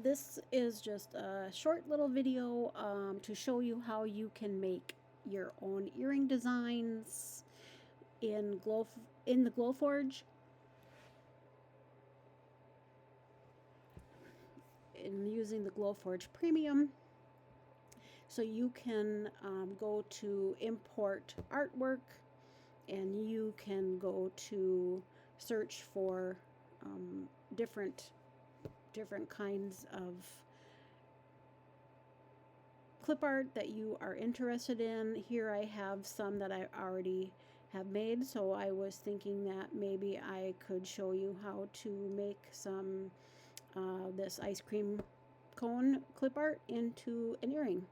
this is just a short little video to show you how you can make your own earring designs in the Glowforge. In using the Glowforge Premium. So you can go to import artwork, and you can go to search for different kinds of clip art that you are interested in. Here I have some that I already have made, so I was thinking that maybe I could show you how to make some this ice cream cone clip art into an earring.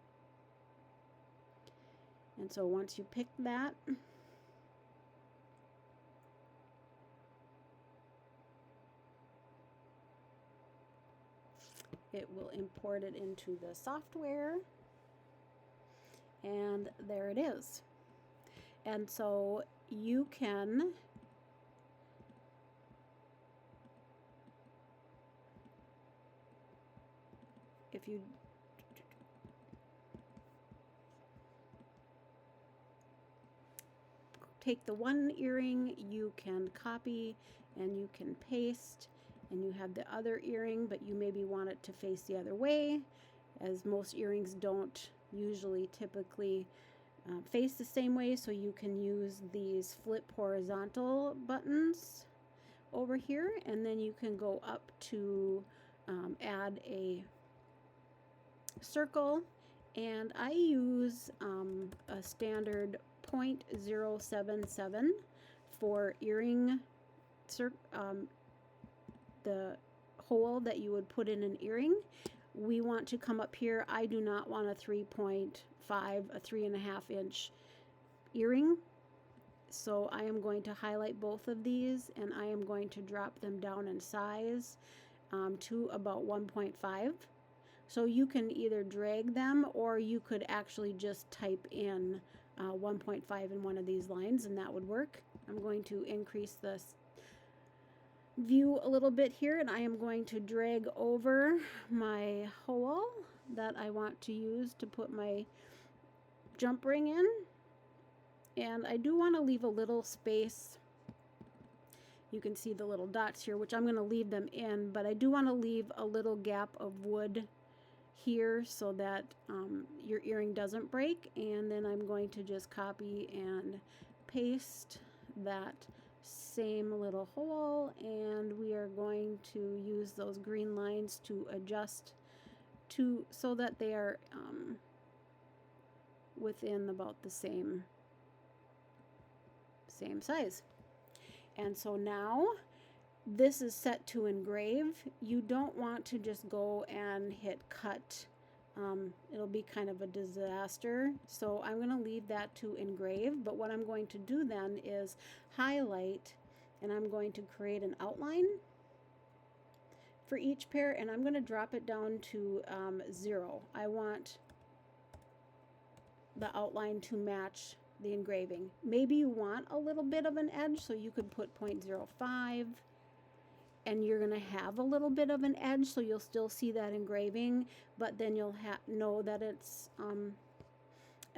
And so once you pick that, it will import it into the software, and there it is. And so you can if you take the one earring, you can copy and you can paste, and you have the other earring, but you maybe want it to face the other way, as most earrings don't usually typically face the same way. So you can use these flip horizontal buttons over here, and then you can go up to add a circle, and I use a standard 0.077 for earring the hole that you would put in an earring. We want to come up here. I do not want a 3.5, a 3.5 inch earring. So I am going to highlight both of these, and I am going to drop them down in size to about 1.5. So you can either drag them, or you could actually just type in 1.5 in one of these lines, and that would work. I'm going to increase this view a little bit here, and I am going to drag over my hole that I want to use to put my jump ring in. And I do want to leave a little space. You can see the little dots here, which I'm going to leave them in, but I do want to leave a little gap of wood here so that your earring doesn't break. And then I'm going to just copy and paste that same little hole, and we are going to use those green lines to adjust to so that they are within about the same size. And so now this is set to engrave. You don't want to just go and hit cut. It'll be kind of a disaster. So I'm going to leave that to engrave. But what I'm going to do then is highlight, and I'm going to create an outline for each pair, and I'm going to drop it down to 0. I want the outline to match the engraving. Maybe you want a little bit of an edge, so you could put 0.05, and you're going to have a little bit of an edge, so you'll still see that engraving, but then you'll know that it's an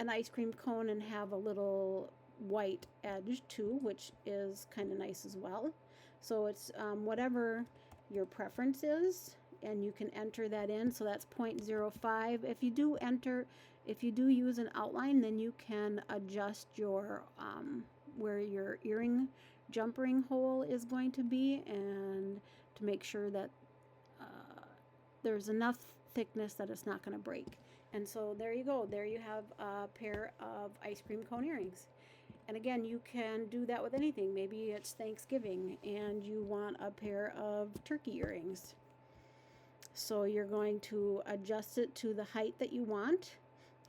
ice cream cone and have a little white edge too, which is kind of nice as well. So it's whatever your preference is, and you can enter that in. So that's 0.05. If you do use an outline, then you can adjust your where your earring jump ring hole is going to be, and to make sure that there's enough thickness that it's not going to break. And so there you go. There you have a pair of ice cream cone earrings. And again, you can do that with anything. Maybe it's Thanksgiving and you want a pair of turkey earrings. So you're going to adjust it to the height that you want.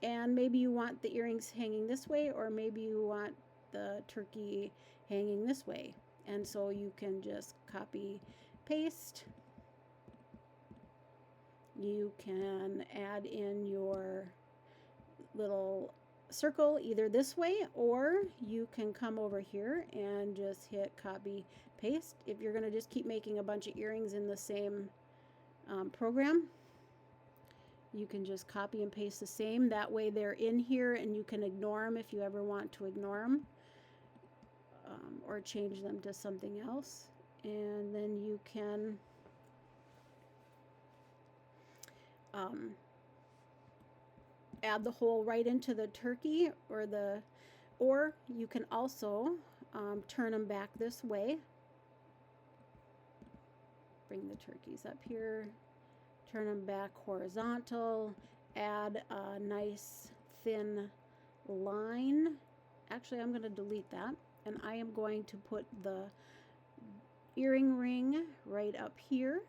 And maybe you want the earrings hanging this way, or maybe you want the turkey hanging this way. And so you can just copy, paste. You can add in your little circle either this way, or you can come over here and just hit copy, paste. If you're going to just keep making a bunch of earrings in the same program, You can just copy and paste the same. That way they're in here and you can ignore them if you ever want to ignore them, or change them to something else. And then you can add the hole right into the turkey, or you can also turn them back this way. Bring the turkeys up here, turn them back horizontal, add a nice thin line. Actually, I'm going to delete that, and I am going to put the earring ring right up here,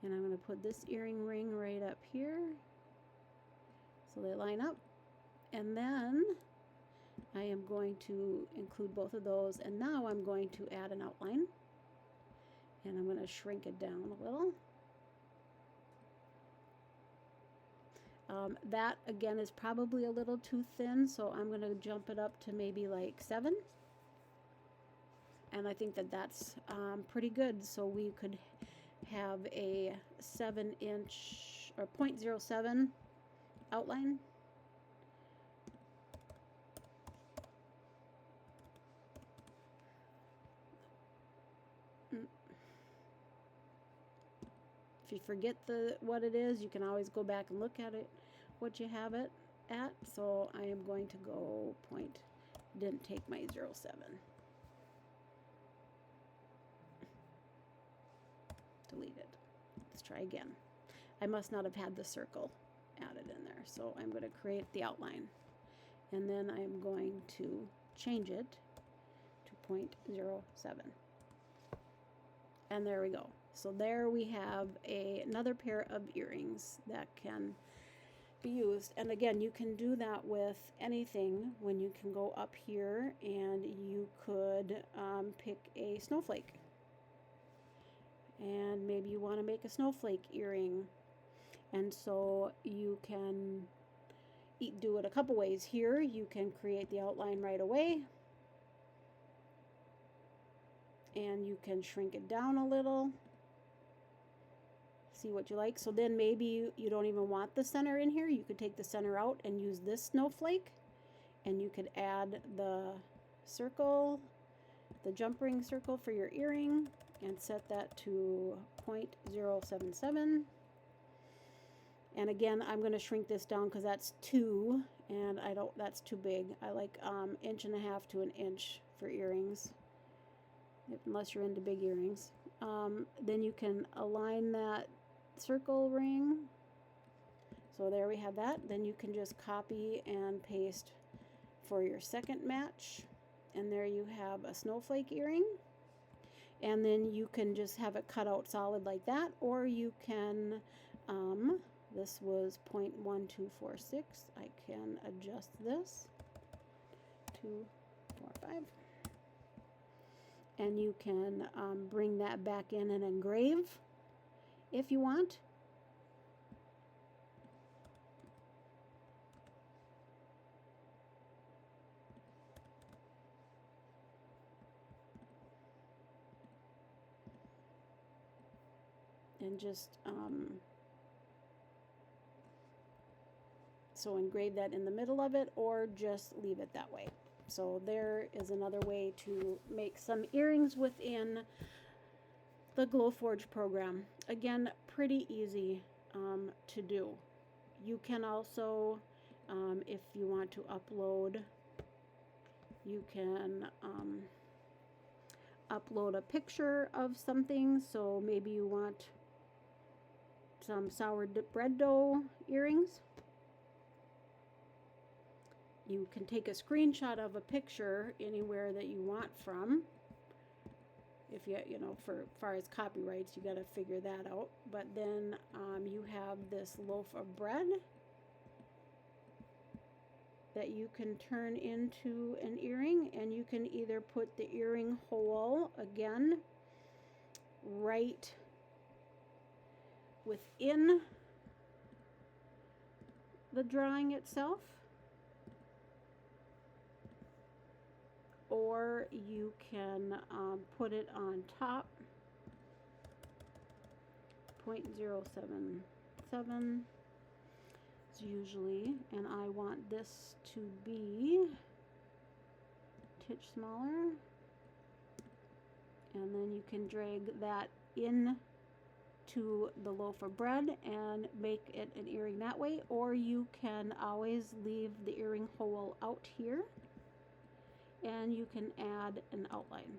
and I'm going to put this earring ring right up here so they line up. And then I am going to include both of those, and now I'm going to add an outline, and I'm going to shrink it down a little. That again is probably a little too thin, so I'm going to jump it up to maybe like 7, and I think that that's pretty good. So we could have a 7-inch or 0.07 outline. If you forget what it is, you can always go back and look at it, what you have it at. So I am going to go didn't take my 0.7. Delete it. Let's try again. I must not have had the circle added in there. So I'm going to create the outline, and then I'm going to change it to 0.07. And there we go. So there we have another pair of earrings that can be used. And again, you can do that with anything. When you can go up here and you could pick a snowflake. And maybe you want to make a snowflake earring. And so you can do it a couple ways. Here you can create the outline right away, and you can shrink it down a little, see what you like. So then maybe you don't even want the center in here. You could take the center out and use this snowflake, and you could add the circle, the jump ring circle for your earring, and set that to 0.077. And again, I'm going to shrink this down because that's 2, and that's too big. I like 1.5 inches to 1 inch for earrings, unless you're into big earrings. Then you can align that circle ring. So there we have that. Then you can just copy and paste for your second match, and there you have a snowflake earring. And then you can just have it cut out solid like that, or you can this was 0.1246. I can adjust this to 4.5. And you can bring that back in and engrave if you want. And just so engrave that in the middle of it, or just leave it that way. So there is another way to make some earrings within the Glowforge program. Again, pretty easy to do. You can also, if you want to upload, you can upload a picture of something. So maybe you want some sour bread dough earrings. You can take a screenshot of a picture anywhere that you want from. If you know, for far as copyrights, you got to figure that out. But then you have this loaf of bread that you can turn into an earring, and you can either put the earring hole again right within the drawing itself, or you can put it on top, 0.07 7 is usually, and I want this to be a titch smaller, and then you can drag that in to the loaf of bread and make it an earring that way, or you can always leave the earring hole out here and you can add an outline,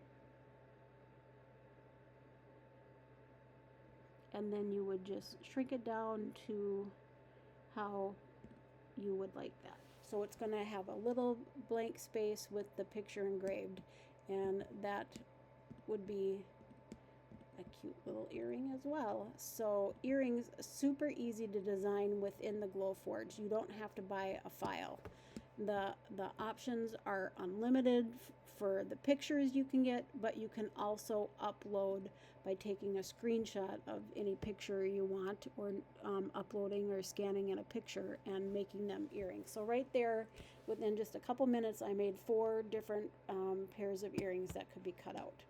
and then you would just shrink it down to how you would like that. So it's going to have a little blank space with the picture engraved, and that would be a cute little earring as well. So earrings, super easy to design within the Glowforge. You don't have to buy a file. The options are unlimited for the pictures you can get, but you can also upload by taking a screenshot of any picture you want, or uploading or scanning in a picture and making them earrings. So right there, within just a couple minutes, I made 4 different pairs of earrings that could be cut out.